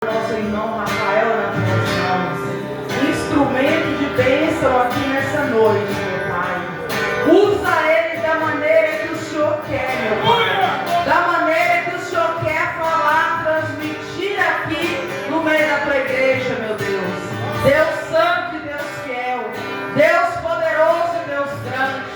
nosso irmão Rafael nas minhas mãos, instrumento de bênção aqui nessa noite, meu Pai. Usa ele da maneira que o Senhor quer, meu Pai. Da maneira que o Senhor quer falar, transmitir aqui no meio da tua igreja, meu Deus. Deus santo e Deus fiel, Deus poderoso e Deus grande.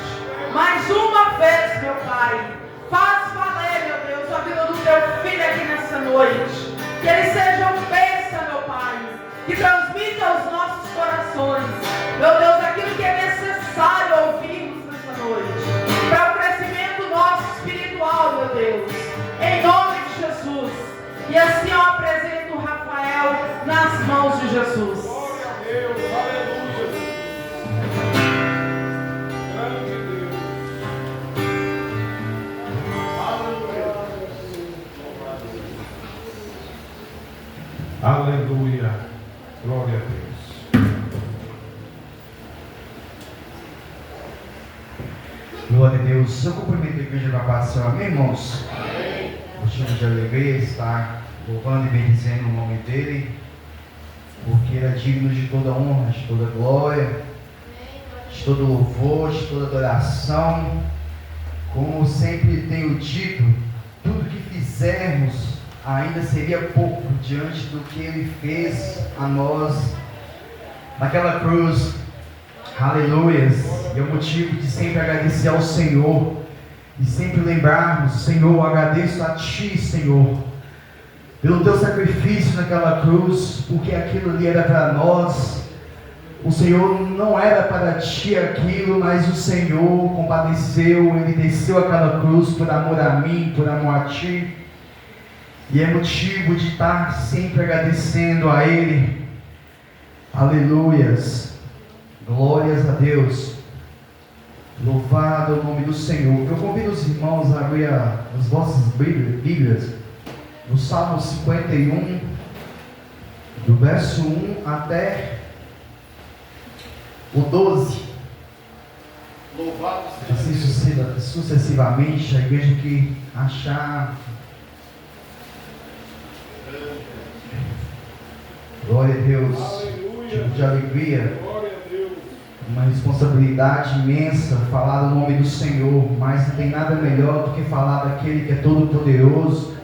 Mais uma vez, meu Pai, faz valer, meu Deus, a vida do teu filho aqui nessa noite. Que ele seja um bênção, meu Pai, que transmita aos nossos corações, meu Deus, aquilo que é necessário ouvirmos nessa noite, para o crescimento nosso espiritual, meu Deus, em nome de Jesus. E assim eu apresento o Rafael nas mãos de Jesus. Glória a Deus, aleluia. Grande Deus. Aleluia. Aleluia. Glória a Deus. Glória a Deus. Eu cumprimento a igreja da paz do Senhor. Amém, irmãos? Motivo de alegria estar louvando e bendizendo o nome dele, porque ele é digno de toda honra, de toda glória, de todo louvor, de toda adoração. Como sempre tenho dito, tudo que fizermos ainda seria pouco diante do que ele fez a nós naquela cruz. Aleluias. E é o motivo de sempre agradecer ao Senhor e sempre lembrarmos: Senhor, agradeço a Ti, Senhor, pelo Teu sacrifício naquela cruz, porque aquilo ali era para nós. O Senhor não era para Ti aquilo, mas o Senhor compadeceu, Ele desceu aquela cruz por amor a mim, por amor a Ti. E é motivo de estar sempre agradecendo a Ele. Aleluias. Glórias a Deus. Louvado o nome do Senhor. Eu convido os irmãos a abrir as vossas Bíblias no Salmo 51, do verso 1 até o 12. Louvado seja Assim sucessivamente, a igreja que achar. Glória a Deus. Aleluia. Tipo de alegria, Glória a Deus. uma responsabilidade imensa falar o nome do Senhor, mas não tem nada melhor do que falar daquele que é todo poderoso,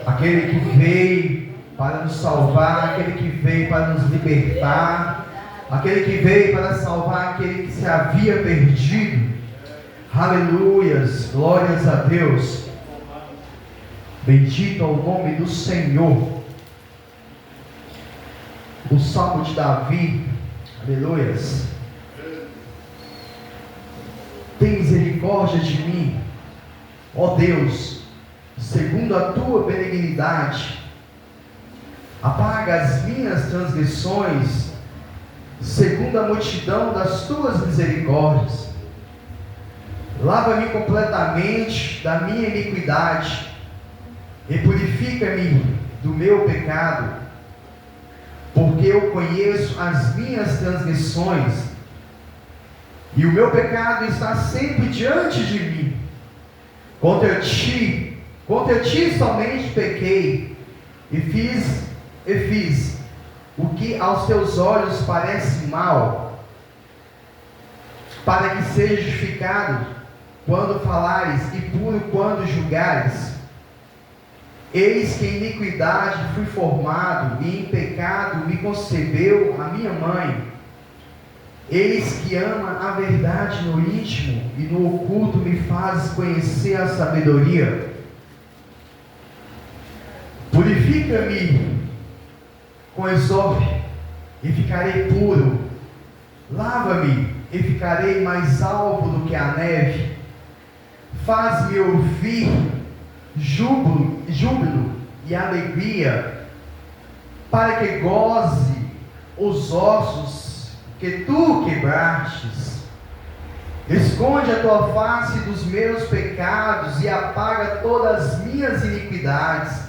aquele que veio para nos salvar, aquele que veio para nos libertar, aquele que veio para salvar aquele que se havia perdido. Aleluias, glórias a Deus. Bendito é o nome do Senhor. O Salmo de Davi, aleluias. Tem misericórdia de mim, ó Deus, segundo a tua benignidade. Apaga as minhas transgressões, segundo a multidão das tuas misericórdias. Lava-me completamente da minha iniquidade e purifica-me do meu pecado, porque eu conheço as minhas transgressões e o meu pecado está sempre diante de mim. Contra ti somente pequei e fiz o que aos teus olhos parece mal, para que seja justificado quando falares e puro quando julgares. Eis que em iniquidade fui formado, e em pecado me concebeu a minha mãe. Eis que ama a verdade no íntimo, e no oculto me fazes conhecer a sabedoria. Purifica-me com esope, e ficarei puro. Lava-me, e ficarei mais alvo do que a neve. Faz-me ouvir júbilo e alegria, para que goze os ossos que tu quebrastes. Esconde a tua face dos meus pecados e apaga todas as minhas iniquidades.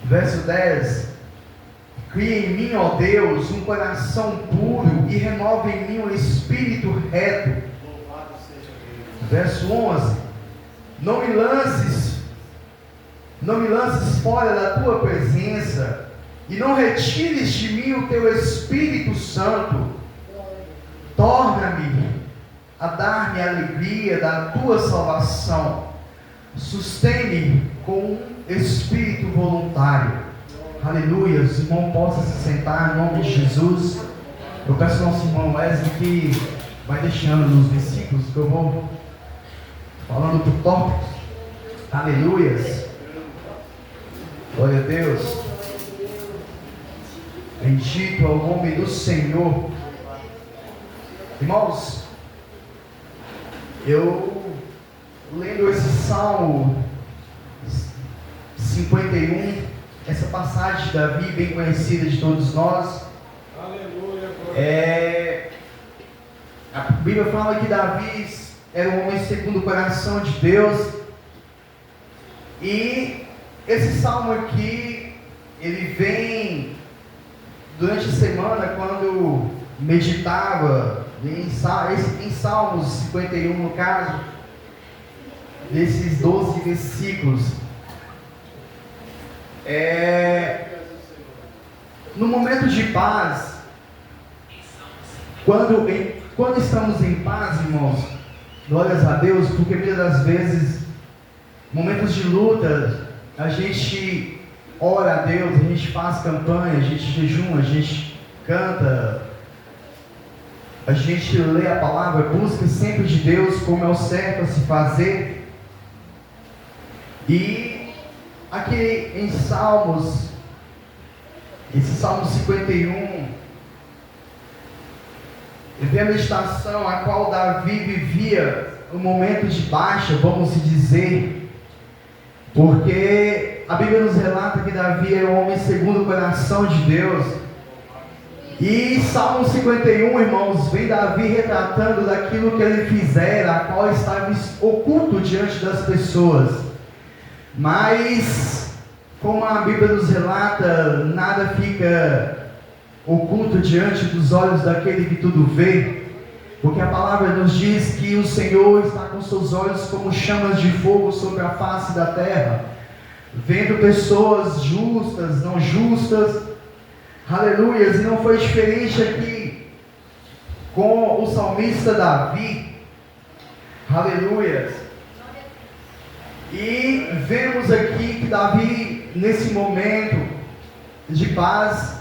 Verso 10: cria em mim, ó Deus, um coração puro e renova em mim um espírito reto. Verso 11: não me lances não me lances fora da tua presença, e não retires de mim o teu Espírito Santo. Torna-me a dar-me a alegria da tua salvação. Sustém-me com um espírito voluntário. Aleluia. Os irmãos possam se sentar em nome de Jesus. Eu peço ao nosso irmão Wesley que vai deixando nos versículos que eu vou falando por tópicos. Aleluias. Glória a Deus. Bendito é o nome do Senhor. Irmãos, eu lendo esse Salmo 51, essa passagem de Davi, bem conhecida de todos nós. Aleluia. A Bíblia fala que Davi era um homem segundo o coração de Deus. E esse salmo aqui, ele vem durante a semana, quando meditava em Salmos 51, no caso, desses 12 versículos. No momento de paz, quando estamos em paz, irmãos, glórias a Deus, porque muitas das vezes, momentos de luta, a gente ora a Deus, a gente faz campanha, a gente jejuma, a gente canta, a gente lê a palavra, busca sempre de Deus como é o certo a se fazer. E aqui em Salmos, esse Salmo 51, vem a meditação a qual Davi vivia um momento de baixa, vamos dizer, porque a Bíblia nos relata que Davi era um homem segundo o coração de Deus. E Salmo 51, irmãos, vem Davi retratando daquilo que ele fizera, a qual estava oculto diante das pessoas. Mas, como a Bíblia nos relata, nada fica oculto diante dos olhos daquele que tudo vê, porque a palavra nos diz que o Senhor está com seus olhos como chamas de fogo sobre a face da terra, vendo pessoas justas, não justas, aleluias. E não foi diferente aqui com o salmista Davi, aleluias. E vemos aqui que Davi, nesse momento de paz,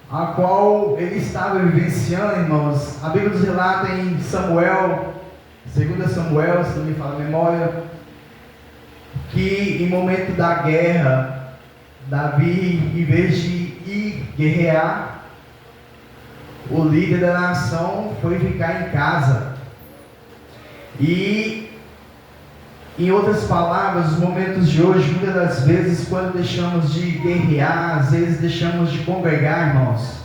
a qual ele estava vivenciando, irmãos, a Bíblia nos relata em Samuel, 2 Samuel, se não me falha a memória, que em momento da guerra, Davi, em vez de ir guerrear, o líder da nação foi ficar em casa. E, em outras palavras, os momentos de hoje, muitas das vezes, quando deixamos de guerrear, às vezes deixamos de congregar, irmãos,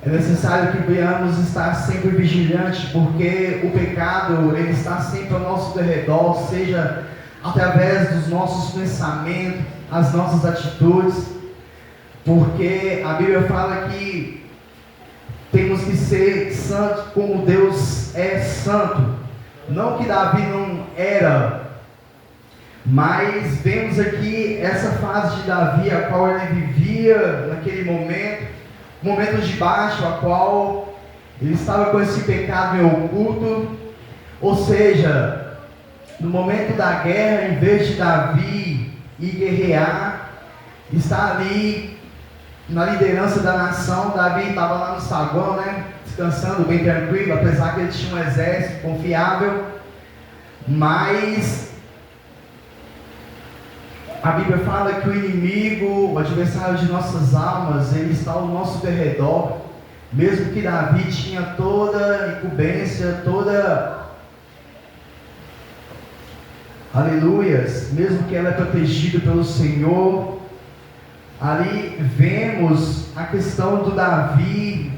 é necessário que venhamos estar sempre vigilantes, porque o pecado, ele está sempre ao nosso derredor, seja através dos nossos pensamentos, as nossas atitudes, porque a Bíblia fala que temos que ser santos como Deus é santo. Não que Davi não era, mas vemos aqui essa fase de Davi, a qual ele vivia naquele momento de baixo, a qual ele estava com esse pecado em oculto. Ou seja, no momento da guerra, em vez de Davi ir guerrear, está ali na liderança da nação. Davi estava lá no saguão, descansando bem tranquilo, apesar que ele tinha um exército confiável, mas a Bíblia fala que o inimigo, o adversário de nossas almas, ele está ao nosso derredor. Mesmo que Davi tinha toda incumbência, aleluias, mesmo que ela é protegida pelo Senhor, ali vemos a questão do Davi,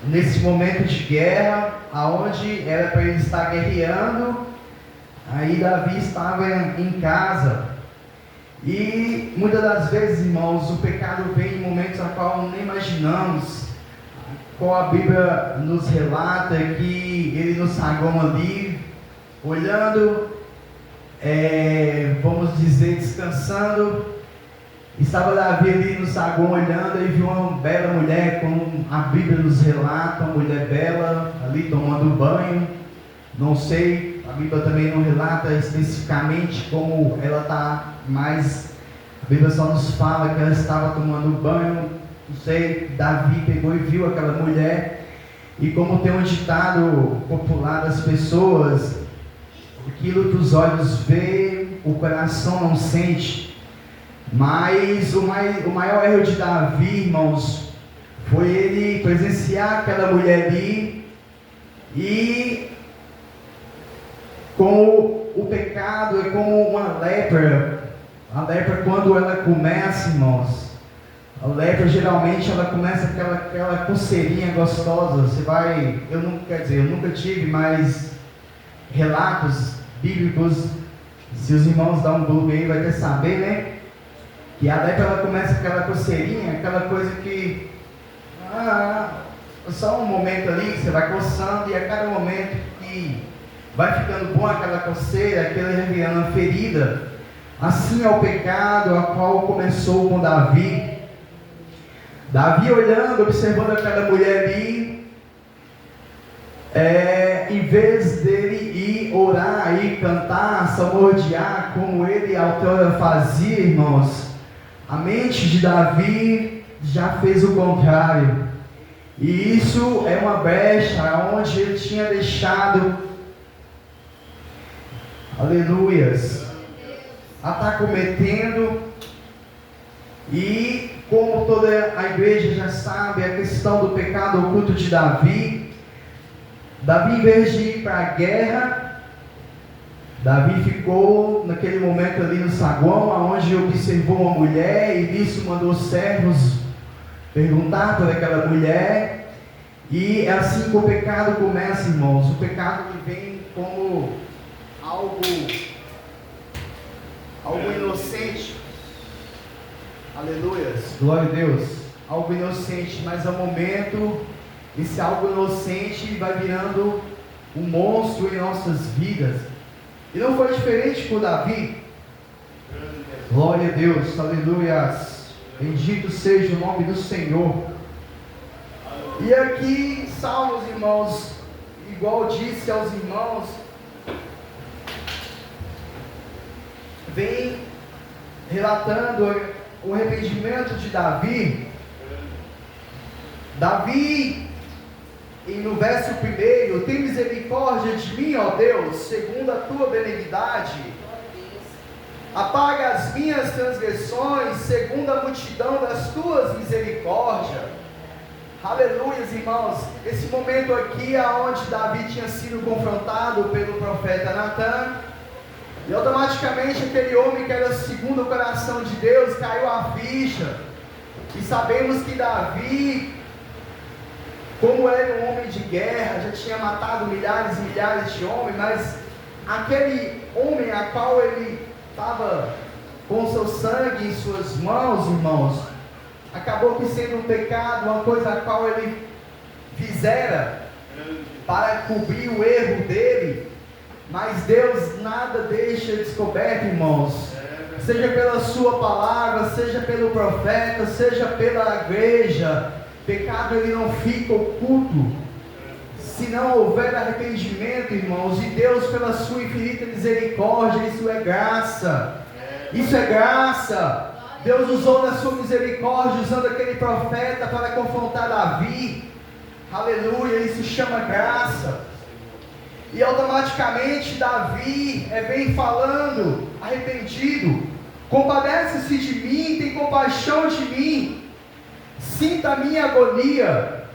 nesse momento de guerra, aonde era para ele estar guerreando, aí Davi estava em casa. E muitas das vezes, irmãos, o pecado vem em momentos a qual nem imaginamos, qual a Bíblia nos relata que ele nos saguou ali, olhando vamos dizer, descansando. Estava Davi ali no saguão olhando e viu uma bela mulher, como a Bíblia nos relata, uma mulher bela ali tomando banho. Não sei, a Bíblia também não relata especificamente como ela está, mas a Bíblia só nos fala que ela estava tomando banho. Não sei, Davi pegou e viu aquela mulher. E como tem um ditado popular das pessoas, aquilo que os olhos veem, o coração não sente. Mas o maior erro de Davi, irmãos, foi ele presenciar aquela mulher ali e com o pecado é como uma lepra. A lepra, quando ela começa, irmãos, a lepra geralmente ela começa aquela coceirinha gostosa. Eu nunca tive, mas relatos bíblicos, se os irmãos dão um Google aí vai até saber, né? Que a lepra ela começa aquela coceirinha, aquela coisa que só um momento ali que você vai coçando, e a cada momento que vai ficando bom aquela coceira, aquela reviando a ferida. Assim é o pecado, a qual começou com Davi. Davi olhando, observando aquela mulher ali, em vez dele ir orar, ir cantar, salmodiar, como ele outrora fazia, irmãos, a mente de Davi já fez o contrário. E isso é uma brecha onde ele tinha deixado, aleluias, a estar cometendo. E como toda a igreja já sabe, a questão do pecado oculto de Davi, em vez de ir para a guerra, Davi ficou naquele momento ali no saguão, onde observou uma mulher, e nisso mandou servos perguntar por aquela mulher. E é assim que o pecado começa, irmãos. O pecado que vem como algo inocente. Aleluias, glória a Deus. Algo inocente, mas ao momento, esse algo inocente vai virando um monstro em nossas vidas. E não foi diferente com Davi. Glória a Deus, aleluias. Bendito seja o nome do Senhor. E aqui, Salmos, irmãos, igual disse aos irmãos, vem relatando o arrependimento de Davi. Davi, no verso 1, tem misericórdia de mim, ó Deus, segundo a tua benignidade. Apaga as minhas transgressões, segundo a multidão das tuas misericórdias. Aleluia, irmãos. Esse momento aqui é onde Davi tinha sido confrontado pelo profeta Natan. E automaticamente aquele homem que era segundo o coração de Deus caiu a ficha. E sabemos que Davi, como era um homem de guerra, já tinha matado milhares e milhares de homens, mas aquele homem a qual ele estava com seu sangue em suas mãos, irmãos, acabou que sendo um pecado, uma coisa a qual ele fizera para cobrir o erro dele. Mas Deus nada deixa descoberto, irmãos, seja pela sua palavra, seja pelo profeta, seja pela igreja. Pecado ele não fica oculto, se não houver arrependimento, irmãos, e Deus pela sua infinita misericórdia, isso é graça, isso é graça. Deus usou na sua misericórdia, usando aquele profeta para confrontar Davi, aleluia, isso chama graça. E automaticamente Davi vem falando, arrependido, compadece-se de mim, tem compaixão de mim, sinta a minha agonia.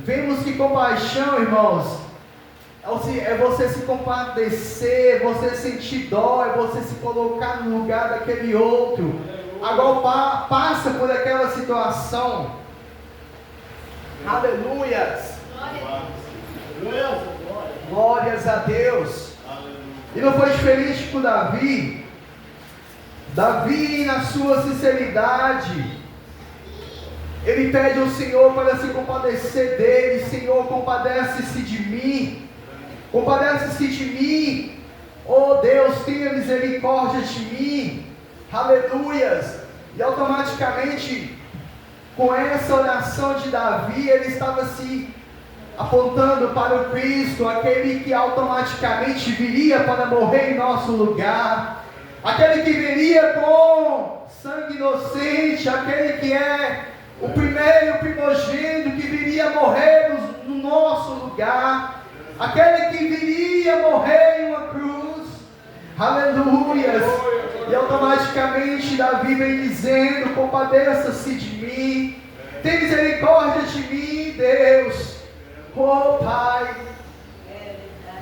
Vemos que compaixão, irmãos, é você se compadecer, é você sentir dó, é você se colocar no lugar daquele outro. Agora passa por aquela situação. Aleluias. Glórias a Deus. E não foi diferente com Davi. Davi, na sua sinceridade, ele pede ao Senhor para se compadecer dele. Senhor, compadece-se de mim. Compadece-se de mim. Oh Deus, tenha misericórdia de mim. Aleluias. E automaticamente, com essa oração de Davi, ele estava se apontando para o Cristo, aquele que automaticamente viria para morrer em nosso lugar, aquele que viria com sangue inocente, aquele que é o primeiro primogênito que viria morrer no nosso lugar, aquele que viria morrer em uma cruz. Aleluias. E automaticamente Davi vem dizendo: compadeça-se de mim, tem misericórdia de mim, Deus. Oh Pai,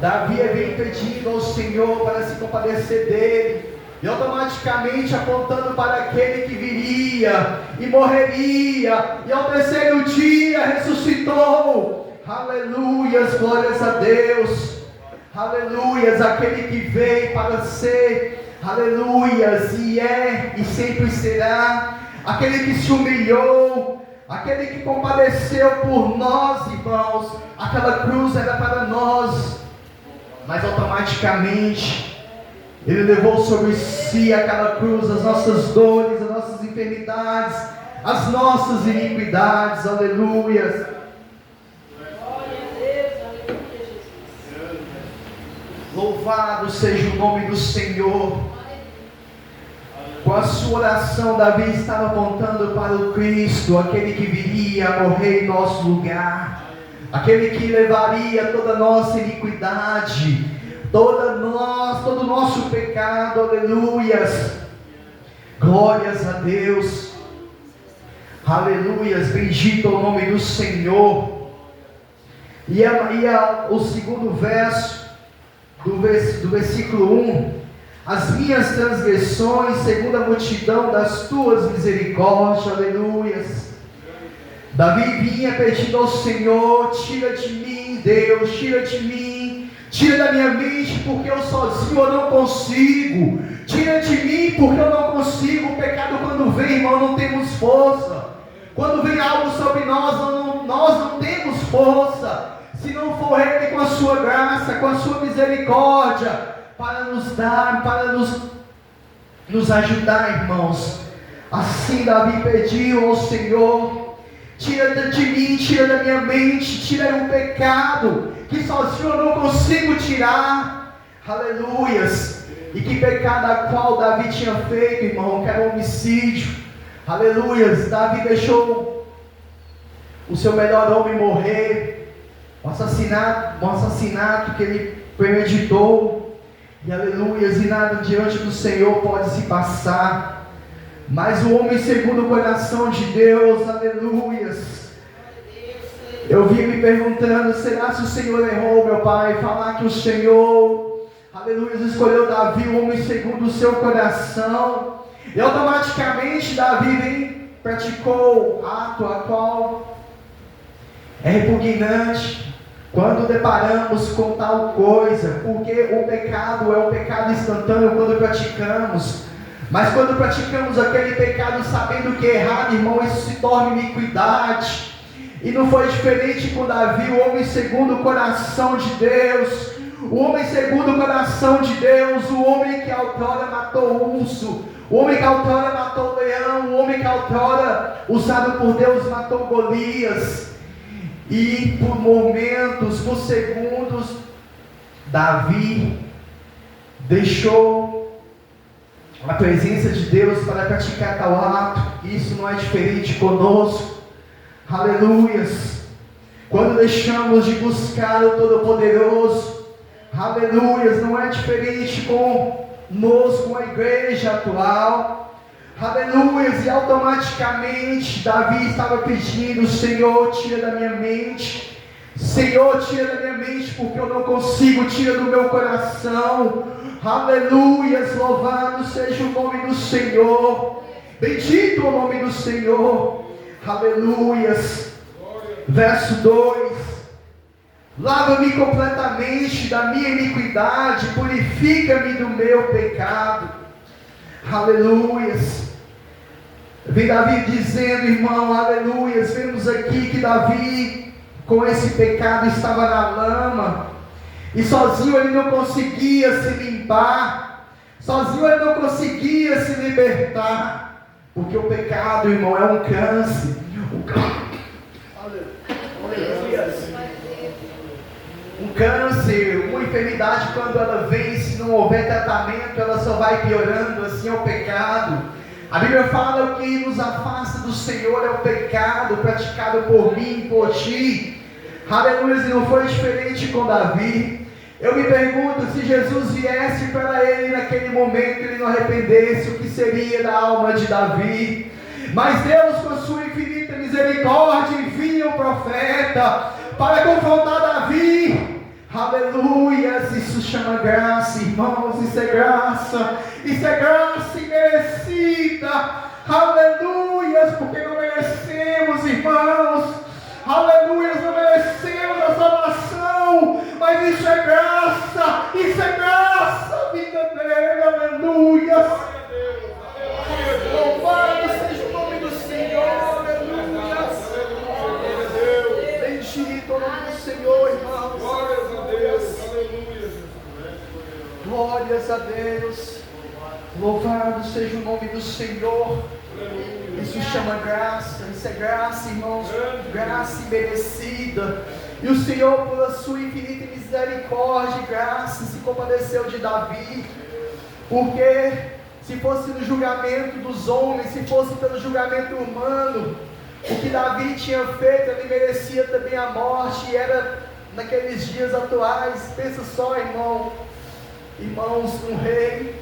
Davi vem pedindo ao Senhor para se compadecer dele, e automaticamente apontando para aquele que viria e morreria, e ao terceiro dia ressuscitou. Aleluias, glórias a Deus. Aleluias, aquele que veio para ser, aleluias, e é e sempre será, aquele que se humilhou, aquele que compadeceu por nós, irmãos. Aquela cruz era para nós, mas automaticamente Ele levou sobre si aquela cruz, as nossas dores, as nossas enfermidades, as nossas iniquidades. Aleluias. Glória a Deus, aleluia, Jesus. Louvado seja o nome do Senhor. Com a sua oração, Davi estava apontando para o Cristo, aquele que viria a morrer em nosso lugar, aquele que levaria toda a nossa iniquidade, todo o nosso pecado. Aleluias, glórias a Deus, aleluias, bendito é o nome do Senhor. E o segundo verso do versículo 1: as minhas transgressões, segundo a multidão das tuas misericórdias. Aleluias. Davi vinha pedindo ao Senhor: tira de mim, Deus, tira de mim, tira da minha mente, porque eu sozinho eu não consigo. Tira de mim, porque eu não consigo. O pecado, quando vem, irmão, não temos força. Quando vem algo sobre nós, nós não temos força, se não for Ele com a sua graça, com a sua misericórdia, para nos dar, para nos ajudar, irmãos. Assim Davi pediu ao Senhor: tira de mim, tira da minha mente, tira o pecado, que sozinho eu não consigo tirar. Aleluias. E que pecado a qual Davi tinha feito, irmão? Que era um homicídio. Aleluias. Davi deixou o seu melhor homem morrer, um assassinato que ele premeditou. E aleluias, e nada diante do Senhor pode se passar. Mas o homem segundo o coração de Deus, aleluias. Eu vim me perguntando: será se o Senhor errou, meu Pai? Falar que o Senhor, aleluias, escolheu Davi, o homem segundo o seu coração. E automaticamente Davi praticou ato a qual é repugnante quando deparamos com tal coisa, porque o pecado é um pecado instantâneo quando praticamos, mas quando praticamos aquele pecado sabendo que é errado, irmão, isso se torna iniquidade. E não foi diferente com Davi, o homem segundo o coração de Deus, o homem segundo o coração de Deus, o homem que outrora matou o urso, o homem que outrora matou o leão, o homem que outrora, usado por Deus, matou Golias. E por momentos, por segundos, Davi deixou a presença de Deus para praticar tal ato. Isso não é diferente conosco. Aleluias. Quando deixamos de buscar o Todo-Poderoso, aleluias, não é diferente conosco, com a igreja atual. Aleluias, e automaticamente Davi estava pedindo: Senhor, tira da minha mente, Senhor, tira da minha mente, porque eu não consigo, tira do meu coração. Aleluias, louvado seja o nome do Senhor, bendito o nome do Senhor. Aleluias. Verso 2: lava-me completamente da minha iniquidade, purifica-me do meu pecado. Aleluias. Vem Davi dizendo, irmão, aleluias, vemos aqui que Davi, com esse pecado, estava na lama. E sozinho ele não conseguia se limpar. Sozinho ele não conseguia se libertar. Porque o pecado, irmão, é um câncer. Um câncer, uma enfermidade, quando ela vem, se não houver tratamento, ela só vai piorando. Assim é o pecado. A Bíblia fala que nos afasta do Senhor é o pecado praticado por mim e por ti. Aleluia, e não foi diferente com Davi. Eu me pergunto, se Jesus viesse para ele naquele momento, ele não arrependesse, o que seria da alma de Davi? Mas Deus, com sua infinita misericórdia, envia um profeta para confrontar Davi. Aleluia, isso chama graça, irmãos, isso é graça imerecida. Aleluia, porque não merecemos, irmãos. Aleluia, não merecemos a salvação, mas isso é graça, vida dele, aleluia. Louvado seja o nome do Senhor, aleluia. Bendito o nome do Senhor, irmãos. Glórias a Deus, aleluia. Glórias a Deus. Louvado seja o nome do Senhor. Isso chama graça, isso é graça, irmãos, graça imerecida. E o Senhor, pela sua infinita misericórdia e graça, se compadeceu de Davi. Porque se fosse no julgamento dos homens, se fosse pelo julgamento humano, o que Davi tinha feito, ele merecia também a morte. E era naqueles dias atuais. Pensa só, irmãos, um rei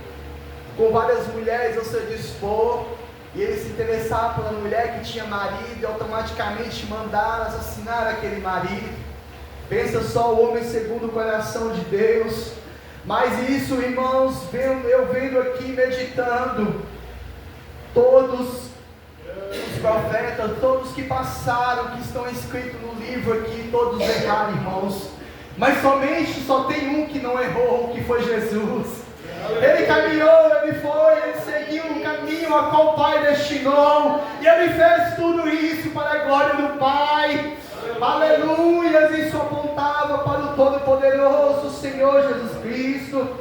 com várias mulheres ao seu dispor, e ele se interessava pela mulher que tinha marido e automaticamente mandar assassinar aquele marido. Pensa só, o homem segundo o coração de Deus. Mas isso, irmãos, eu vendo aqui, meditando, todos os profetas, todos que passaram, que estão escritos no livro aqui, todos erraram, irmãos. Mas só tem um que não errou, que foi Jesus. Ele caminhou, ele seguiu o caminho a qual o Pai destinou, e ele fez tudo isso para a glória do Pai. Aleluia, isso apontava para o Todo-Poderoso Senhor Jesus Cristo.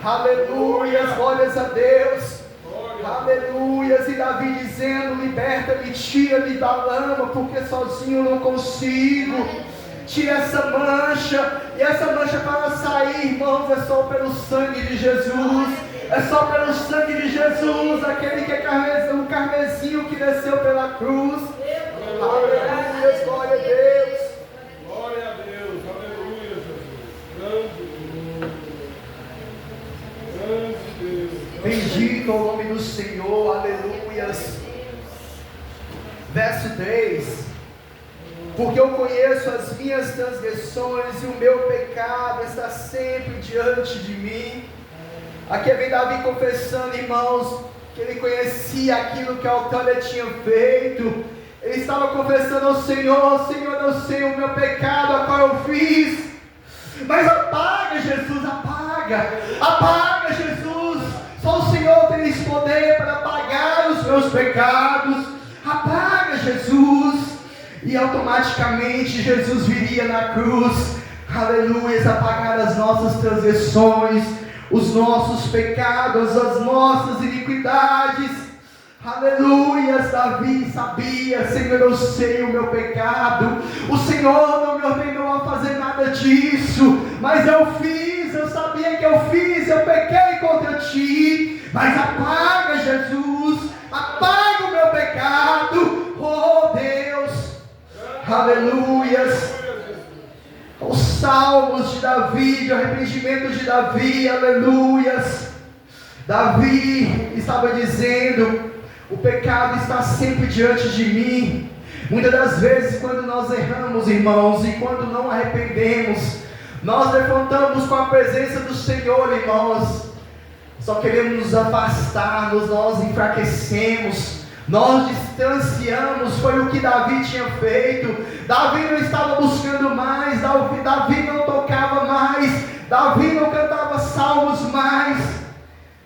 Aleluia, glórias a Deus. Aleluia, e Davi dizendo: liberta-me, tira-me da lama, porque sozinho eu não consigo. Tira essa mancha, e essa mancha para sair, irmãos, é só pelo sangue de Jesus. É só pelo sangue de Jesus, aquele que é o carmesim que desceu pela cruz. Aleluia, glória a Deus. Glória a Deus, aleluia, Jesus. Grande Deus. Bendito o nome do Senhor, aleluias. Verso 3: porque eu conheço as minhas transgressões e o meu pecado está sempre diante de mim. Aqui vem Davi confessando, irmãos, que ele conhecia aquilo que a outrora tinha feito. Ele estava confessando ao Senhor: Senhor, eu sei o meu pecado, a qual eu fiz. Mas apaga, Jesus, apaga, Jesus. Só o Senhor tem esse poder para apagar os meus pecados. Apaga, Jesus. E automaticamente Jesus viria na cruz, aleluia, apagar as nossas transgressões, os nossos pecados, as nossas iniquidades. Aleluia, Davi sabia: Senhor, eu sei o meu pecado, o Senhor não me ordenou a fazer nada disso, mas eu fiz, eu sabia que eu fiz, eu pequei contra ti. Mas apaga, Jesus, apaga o meu pecado, oh Deus. Aleluias. Os salmos de Davi, de arrependimento de Davi, aleluias. Davi estava dizendo: o pecado está sempre diante de mim. Muitas das vezes, quando nós erramos, irmãos, e quando não arrependemos, nós levantamos com a presença do Senhor, irmãos, só queremos nos afastar, nós enfraquecemos, nós distanciamos. Foi o que Davi tinha feito. Davi não estava buscando mais, Davi não tocava mais, Davi não cantava salmos mais,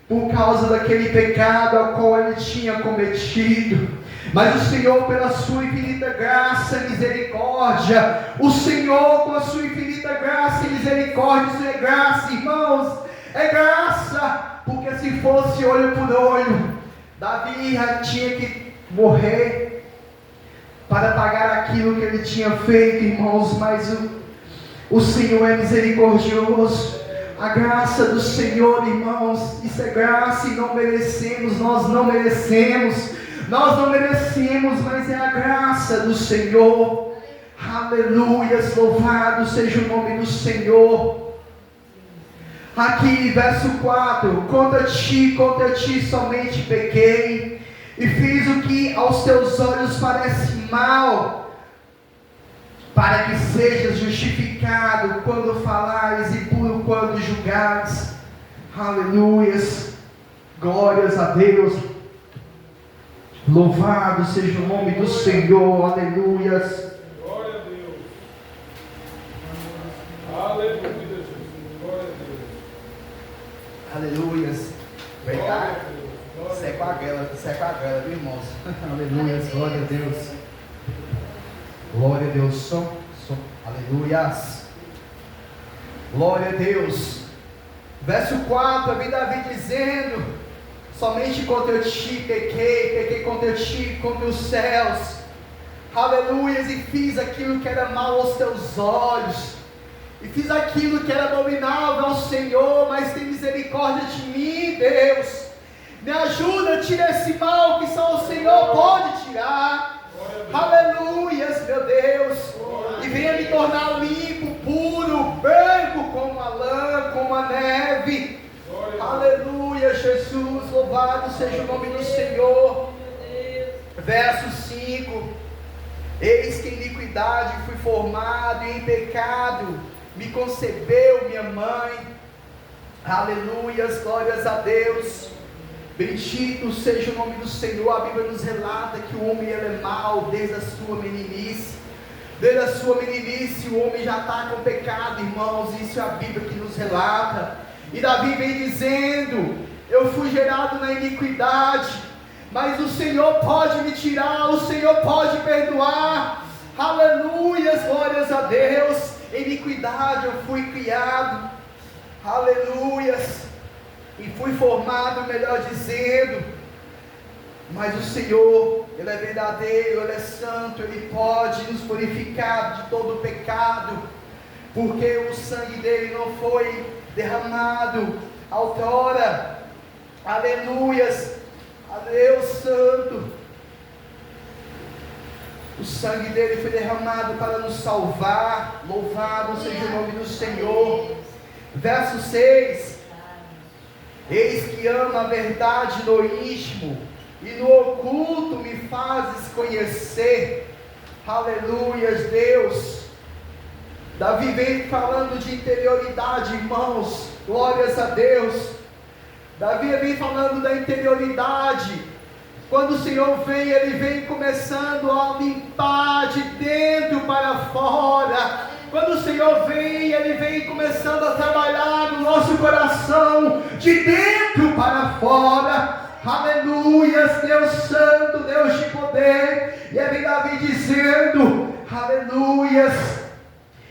por causa daquele pecado ao qual ele tinha cometido. Mas o Senhor, pela sua infinita graça e misericórdia, o Senhor com a sua infinita graça e misericórdia, isso é graça, irmãos, é graça, porque se fosse olho por olho, Davi já tinha que morrer para pagar aquilo que ele tinha feito, irmãos, mas o Senhor é misericordioso. A graça do Senhor, irmãos, isso é graça e não merecemos, nós não merecemos, mas é a graça do Senhor. Aleluias, louvado seja o nome do Senhor. Aqui, verso 4, contra ti somente pequei, e fiz o que aos teus olhos parece mal, para que sejas justificado quando falares e puro quando julgares. Aleluias, glórias a Deus, louvado seja o nome do Senhor, aleluias. Glória a Deus. Aleluia, Jesus. Glória a Deus. Aleluias. Verdade. Seca a grela, viu, irmãos? Aleluias, glória a Deus. Glória a Deus. Aleluias. Glória a Deus. Verso 4, vem Davi dizendo: somente contra ti pequei contra ti, contra os céus. Aleluias, e fiz aquilo que era mal aos teus olhos, e fiz aquilo que era abominável ao Senhor, mas tem misericórdia de mim, Deus. Me ajuda, tira esse mal que só o Senhor pode tirar. Aleluias, meu Deus. E venha me tornar limpo, puro, branco como a lã, como a neve. Aleluia, Jesus, louvado seja o nome do Senhor. Verso 5: eis que em iniquidade fui formado, e em pecado me concebeu minha mãe. Aleluias, glórias a Deus. Bendito seja o nome do Senhor. A Bíblia nos relata que o homem ele é mau desde a sua meninice. Desde a sua meninice o homem já está com pecado, irmãos. Isso é a Bíblia que nos relata. E Davi vem dizendo: eu fui gerado na iniquidade, mas o Senhor pode me tirar, o Senhor pode perdoar. Aleluias, glórias a Deus. Em iniquidade eu fui criado. Aleluias. E fui formado, melhor dizendo. Mas o Senhor, Ele é verdadeiro, Ele é santo, Ele pode nos purificar de todo o pecado, porque o sangue dele não foi derramado outrora. Aleluias, a Deus santo. O sangue dele foi derramado para nos salvar. Louvado seja o nome do Senhor. Verso 6: eis que ama a verdade no íntimo, e no oculto me fazes conhecer. Aleluias, Deus. Davi vem falando de interioridade, irmãos. Glórias a Deus. Davi vem falando da interioridade. Quando o Senhor vem, Ele vem começando a limpar de dentro para fora. Quando o Senhor vem, Ele vem começando a trabalhar no nosso coração, de dentro para fora. Aleluias, Deus santo, Deus de poder. E aí vem Davi dizendo: aleluias,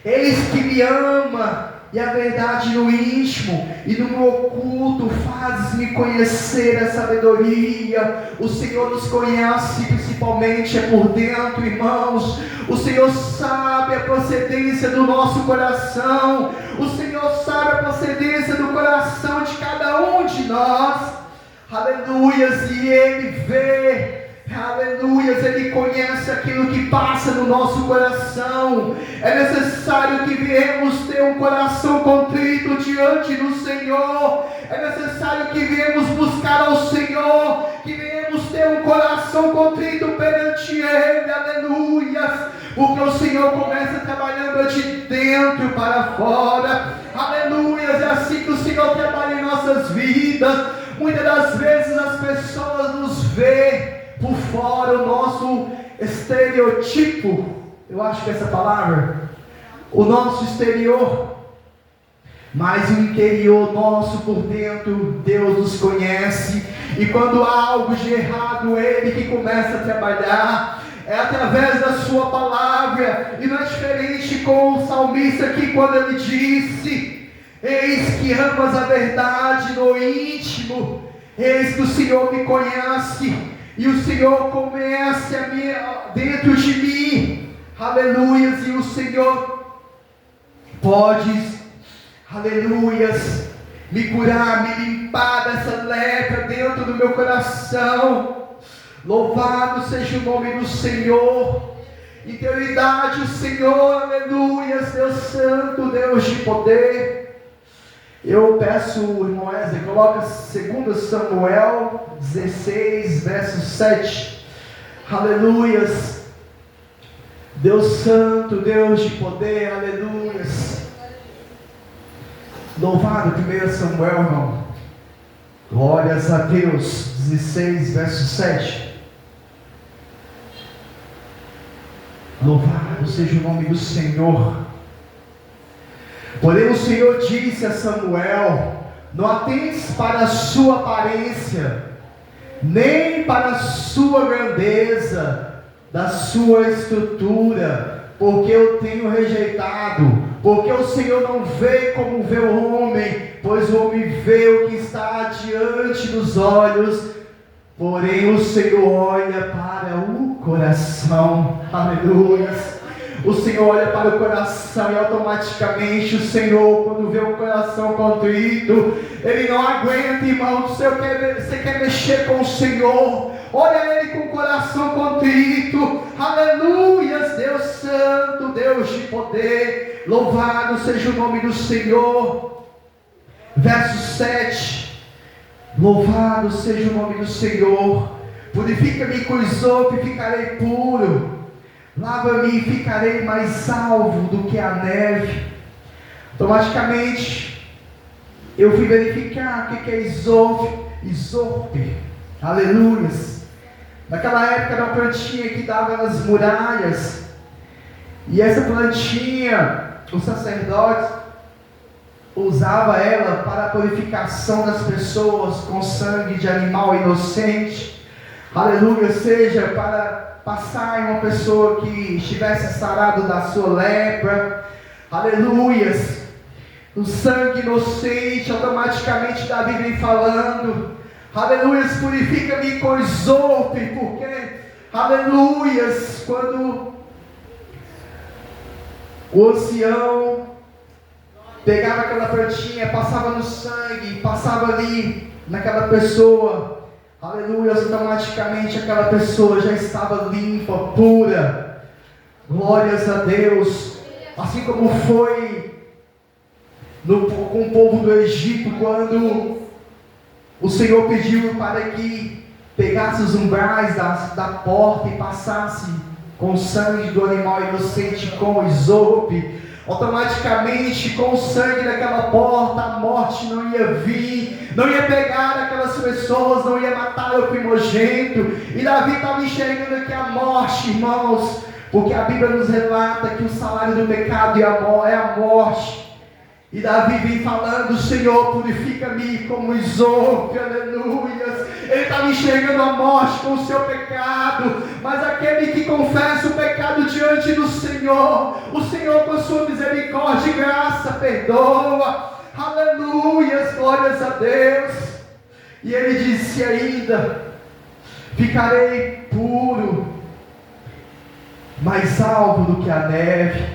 eis que me ama, e a verdade no íntimo, e no meu oculto fazes-me conhecer a sabedoria. O Senhor nos conhece principalmente é por dentro, irmãos. O Senhor sabe a procedência do nosso coração. O Senhor sabe a procedência do coração de cada um de nós. Aleluias, e Ele vê. Aleluias, Ele conhece aquilo que passa no nosso coração. É necessário que viemos ter um coração contrito diante do Senhor. É necessário que viemos buscar ao Senhor, que viemos ter um coração contrito perante Ele. Aleluias, porque o Senhor começa trabalhando de dentro para fora. Aleluias, é assim que o Senhor trabalha em nossas vidas. Muitas das vezes as pessoas nos veem por fora, o nosso estereotipo, eu acho que é essa palavra, o nosso exterior, mas o interior nosso por dentro, Deus nos conhece. E quando há algo de errado, Ele que começa a trabalhar. É através da sua palavra. E não é diferente com o salmista aqui, quando ele disse: eis que amas a verdade no íntimo, eis que o Senhor me conhece, e o Senhor conhece a minha, dentro de mim, aleluias, e o Senhor pode, aleluias, me curar, me limpar dessa lepra dentro do meu coração. Louvado seja o nome do Senhor. Eternidade o Senhor, aleluias, Deus Santo, Deus de poder. Eu peço, irmão Wesley, coloca 2 Samuel 16, verso 7. Aleluias. Deus Santo, Deus de poder, aleluias. Louvado 1 Samuel, irmão. Glórias a Deus. 16, verso 7. Louvado seja o nome do Senhor. Porém o Senhor disse a Samuel: não atentes para a sua aparência, nem para a sua grandeza, da sua estrutura, porque eu tenho rejeitado. Porque o Senhor não vê como vê o homem, pois o homem vê o que está diante dos olhos, porém o Senhor olha para o coração. Aleluia. O Senhor olha para o coração, e automaticamente o Senhor, quando vê o coração contrito, Ele não aguenta, irmão. Você quer mexer com o Senhor, olha Ele com o coração contrito. Aleluia, Deus Santo, Deus de poder. Louvado seja o nome do Senhor. Verso 7. Louvado seja o nome do Senhor. Purifica-me com isopo e ficarei puro. Lava-me e ficarei mais salvo do que a neve. Automaticamente eu fui verificar o que é isope. Aleluia. Naquela época era uma plantinha que dava nas muralhas. E essa plantinha, o sacerdote usava ela para a purificação das pessoas com sangue de animal inocente. Aleluia, seja para passar em uma pessoa que estivesse sarado da sua lepra. Aleluias. O sangue inocente, automaticamente Davi vem falando: aleluias, purifica-me com isope, porque, aleluias, quando o ancião pegava aquela plantinha, passava no sangue, passava ali naquela pessoa, aleluia, automaticamente aquela pessoa já estava limpa, pura. Glórias a Deus. Assim como foi com o povo do Egito, quando o Senhor pediu para que pegasse os umbrais da porta e passasse com o sangue do animal inocente, com o isope. Automaticamente, com o sangue daquela porta, a morte não ia vir, não ia pegar aquelas pessoas, não ia matar o primogênito. E Davi estava enxergando aqui a morte, irmãos, porque a Bíblia nos relata que o salário do pecado é a morte. E Davi vem falando: Senhor, purifica-me como isope, aleluia. Ele estava enxergando a morte com o seu pecado, mas aquele que confessa o pecado diante do Senhor, o Senhor com sua misericórdia e graça perdoa. Aleluia, glórias a Deus. E ele disse ainda: ficarei puro, mais salvo do que a neve.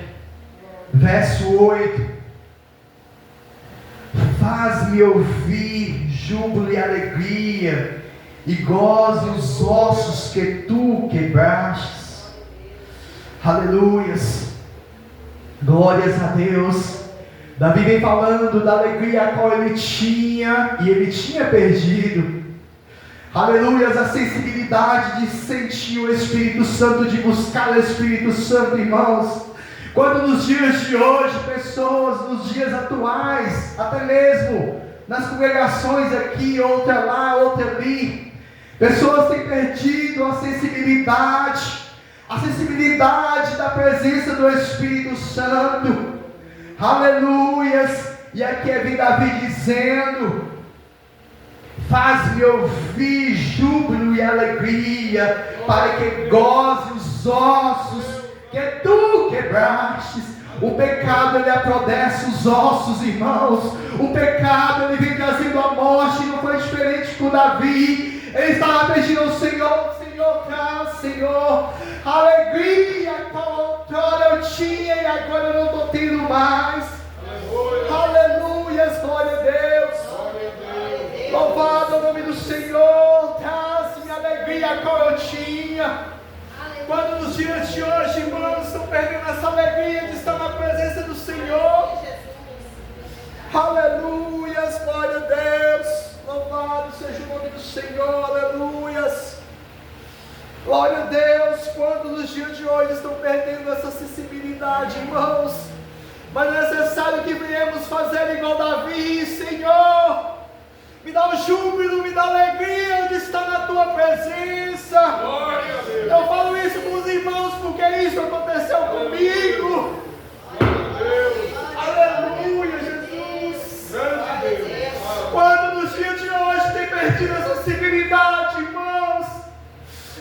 Verso 8: faz-me ouvir júbilo e alegria, e goze os ossos que tu quebrastes. Aleluias, glórias a Deus. Davi vem falando da alegria a qual ele tinha, e ele tinha perdido. Aleluias, a sensibilidade de sentir o Espírito Santo, de buscar o Espírito Santo, irmãos. Quando nos dias de hoje, pessoas, nos dias atuais, até mesmo nas congregações aqui, outra lá, outra ali, pessoas têm perdido a sensibilidade da presença do Espírito Santo. Aleluias. E aqui vem Davi dizendo: Faz-me ouvir júbilo e alegria, para que goze os ossos que tu quebrastes. O pecado, ele aprodece os ossos, irmãos. O pecado, ele vem trazendo a morte. Não foi diferente com Davi. Ele estava pedindo ao Senhor: Senhor, traz, Senhor, alegria qual outrora eu tinha e agora eu não estou tendo mais. Aleluia, glória a Deus. Louvado o nome do Senhor. Traz-me a alegria qual eu tinha. Quando nos dias de hoje, irmãos, estão perdendo essa alegria de estar na presença do Senhor. Aleluias, glória a Deus. Louvado seja o nome do Senhor, aleluias. Glória a Deus. Quando nos dias de hoje estão perdendo essa sensibilidade, irmãos. Mas é necessário que venhamos fazer igual Davi: Senhor, me dá o júbilo, me dá a alegria de estar na tua presença. Glória a Deus. Eu falo isso com os irmãos porque isso aconteceu comigo. Aleluia, Jesus. Grande Deus. Quando nos dias de hoje tem perdido essa sensibilidade, irmãos,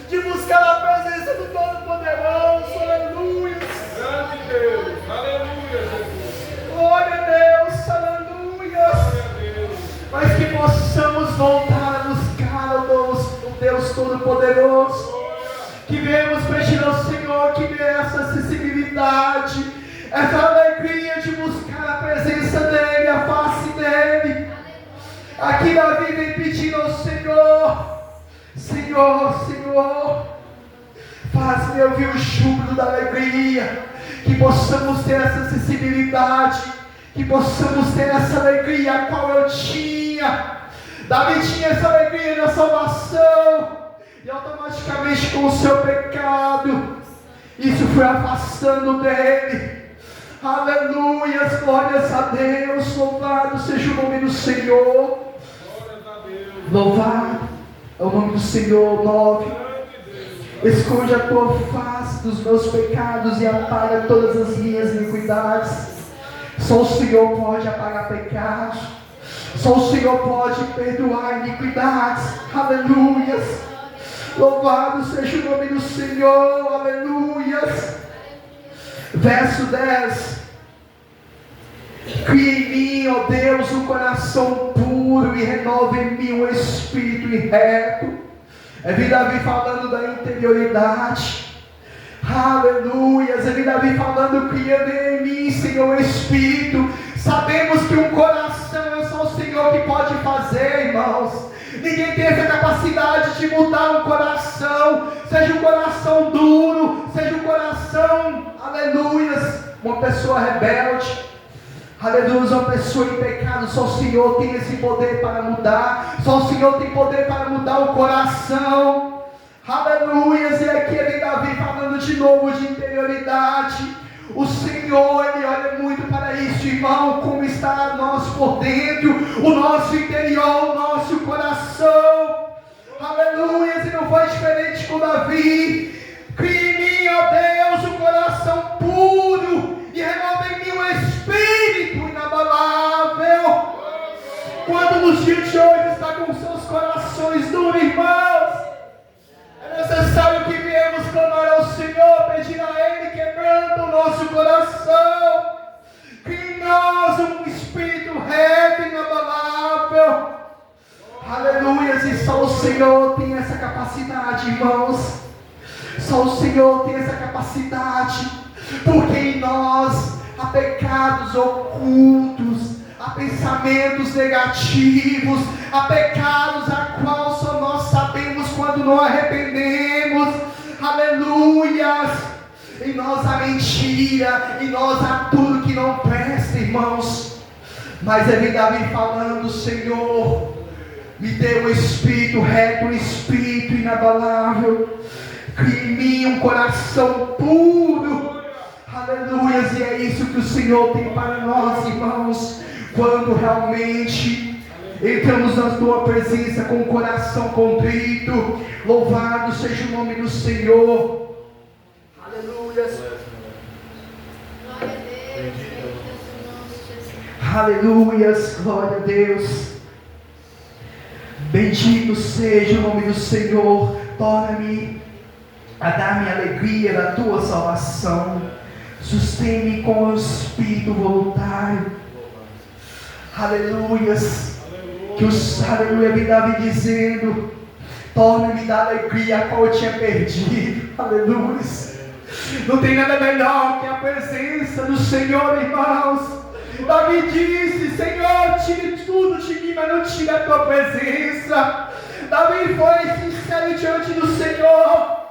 de buscar a presença do Todo-Poderoso. Aleluia. Grande Deus. Aleluia, Jesus. Glória a Deus. Aleluia. Glória a Deus. Mas que possamos voltar a buscar o Deus Todo-Poderoso. Que venhamos pedir ao Senhor que dê essa sensibilidade, essa alegria de buscar a presença dEle, a face dEle. Aqui Davi vem pedindo ao Senhor: Senhor, Senhor, faz-me ouvir o júbilo da alegria, que possamos ter essa sensibilidade, que possamos ter essa alegria a qual eu tinha. Davi tinha essa alegria na salvação, e automaticamente com o seu pecado, isso foi afastando dele. Aleluias, glórias a Deus. Louvado seja o nome do Senhor. Glórias a Deus. Louvado é o nome do Senhor. 9. Esconde a tua face dos meus pecados e apaga todas as minhas iniquidades. Só o Senhor pode apagar pecados. Só o Senhor pode perdoar iniquidades. Aleluias. Louvado seja o nome do Senhor. Aleluias. Verso 10. Cria em mim, ó Deus, um coração puro e renova em mim um espírito reto. É Davi falando da interioridade. Aleluias. É Davi falando: cria em mim, Senhor, espírito. Sabemos que um coração é só o Senhor que pode fazer, irmãos. Ninguém tem essa capacidade de mudar um coração, seja um coração duro, seja um coração, aleluias, uma pessoa rebelde, aleluia, uma pessoa em pecado. Só o Senhor tem esse poder para mudar, só o Senhor tem poder para mudar o coração, aleluias. E aqui vem Davi falando de novo de interioridade. O Senhor, Ele olha muito para isso, irmão, como está nós por dentro, o nosso interior, o nosso coração, aleluia. E não foi diferente com Davi. Cria em mim, ó Deus, um coração puro e renova em mim um espírito inabalável. Quando nos dias de hoje está com seus corações duros, irmãos, é necessário que viemos clamar ao Senhor, pedir a Ele quebrando o nosso coração, que em nós um espírito reto e inabalável. Aleluia. E só o Senhor tem essa capacidade, irmãos. Só o Senhor tem essa capacidade, porque em nós há pecados ocultos, há pensamentos negativos, há pecados a qual só nós sabemos quando não arrependemos. Aleluias. Em nós há mentira, em nós há tudo que não presta, irmãos. Mas é Davi falando: Senhor, me dê um espírito reto, um espírito inabalável. Cria em mim um coração puro. Aleluias. E é isso que o Senhor tem para nós, irmãos. Quando realmente entramos na tua presença com o coração contrito. Louvado seja o nome do Senhor. Aleluias. Aleluias, glória a Deus. Bendito seja o nome do Senhor. Torna-me a dar-me a alegria da tua salvação. Sustém-me com o espírito voluntário. Aleluias. Que o aleluia me estava dizendo: torna-me da alegria a qual eu tinha perdido. Aleluias. Não tem nada melhor que a presença do Senhor, irmãos. Davi disse: Senhor, tire tudo de mim, mas não tire a tua presença. Davi foi sincero diante do Senhor.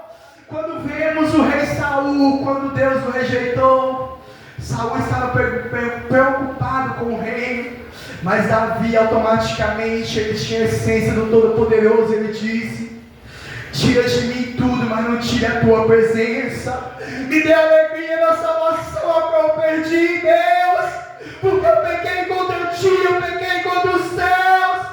Quando vemos o rei Saul, quando Deus o rejeitou, Saul estava preocupado com o reino, mas Davi automaticamente, ele tinha a essência do Todo-Poderoso. Ele disse: tira de mim tudo, mas não tire a tua presença. Me dê a alegria da salvação a qual eu perdi, Deus, porque eu pequei contra ti, eu pequei contra os céus.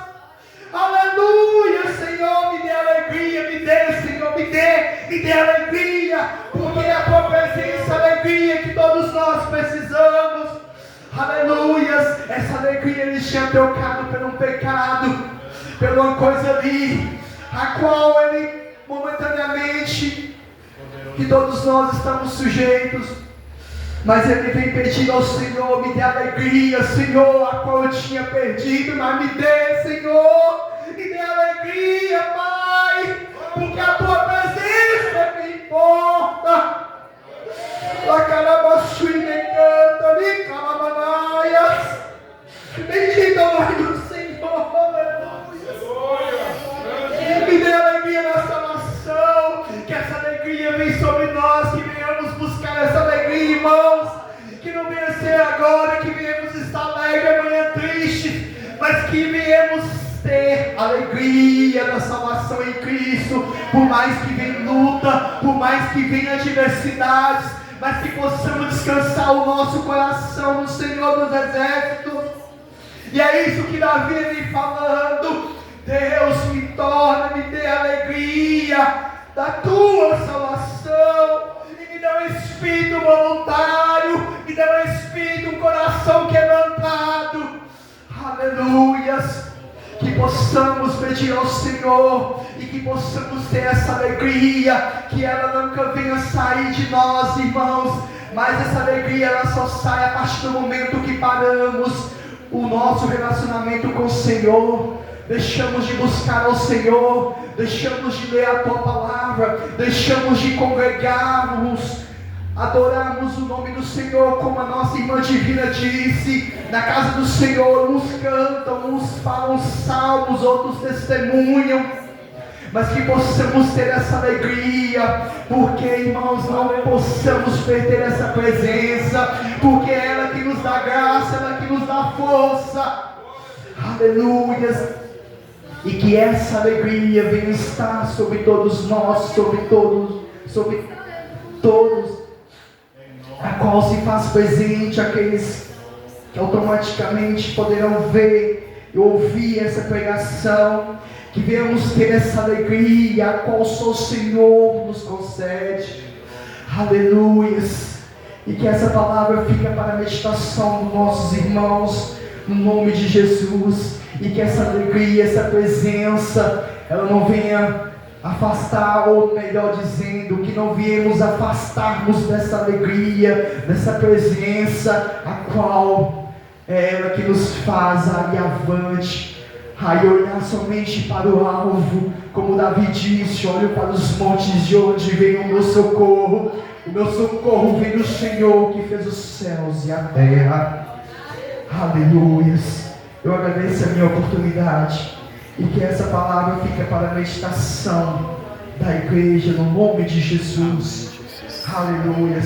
Aleluia, Senhor, me dê alegria, me dê, Senhor, me dê alegria, porque é a tua presença, a alegria que todos nós precisamos. Aleluia, essa alegria eles tinham trocado por um pecado, por uma coisa ali, a qual ele momentaneamente, que todos nós estamos sujeitos, mas ele vem pedindo ao Senhor: me dê alegria, Senhor, a qual eu tinha perdido, mas me dê, Senhor, me dê alegria, Pai, porque a tua presença é que importa. Bendito é o nome do Senhor, aleluia. Me dê alegria na salvação, que essa alegria vem sobre nós, que venhamos buscar essa alegria, irmãos, que não venha ser agora, que venhamos estar alegre amanhã triste, mas que venhamos ter alegria da salvação em Cristo, por mais que venha luta, por mais que venha adversidades, mas que possamos descansar o nosso coração no Senhor dos Exércitos. E é isso que Davi vem falando: Deus, me torna, me dê alegria da tua salvação, e me dá um espírito voluntário, me dá um espírito, um coração quebrantado. Aleluias. Que possamos pedir ao Senhor e que possamos ter essa alegria, que ela nunca venha sair de nós, irmãos, mas essa alegria ela só sai a partir do momento que paramos o nosso relacionamento com o Senhor, deixamos de buscar ao Senhor, deixamos de ler a tua palavra, deixamos de congregarmos, adorarmos o nome do Senhor, como a nossa irmã Divina disse: na casa do Senhor uns cantam, uns falam salmos, outros testemunham, mas que possamos ter essa alegria, porque, irmãos, não possamos perder essa presença, porque é ela que nos dá graça, ela que nos dá força. Aleluia. E que essa alegria venha estar sobre todos nós, sobre todos, a qual se faz presente aqueles que automaticamente poderão ver e ouvir essa pregação, que venhamos ter essa alegria a qual só o Senhor nos concede. Aleluia. E que essa palavra fique para a meditação dos nossos irmãos, no nome de Jesus, e que essa alegria, essa presença, ela não venha afastar, ou melhor dizendo, que não viemos afastarmos dessa alegria, dessa presença, a qual é ela que nos faz ir avante, a olhar somente para o alvo, como Davi disse: olho para os montes de onde vem o meu socorro vem do Senhor que fez os céus e a terra. Aleluia. Eu agradeço a minha oportunidade, e que essa palavra fique para a meditação da igreja, no nome de Jesus. Aleluia.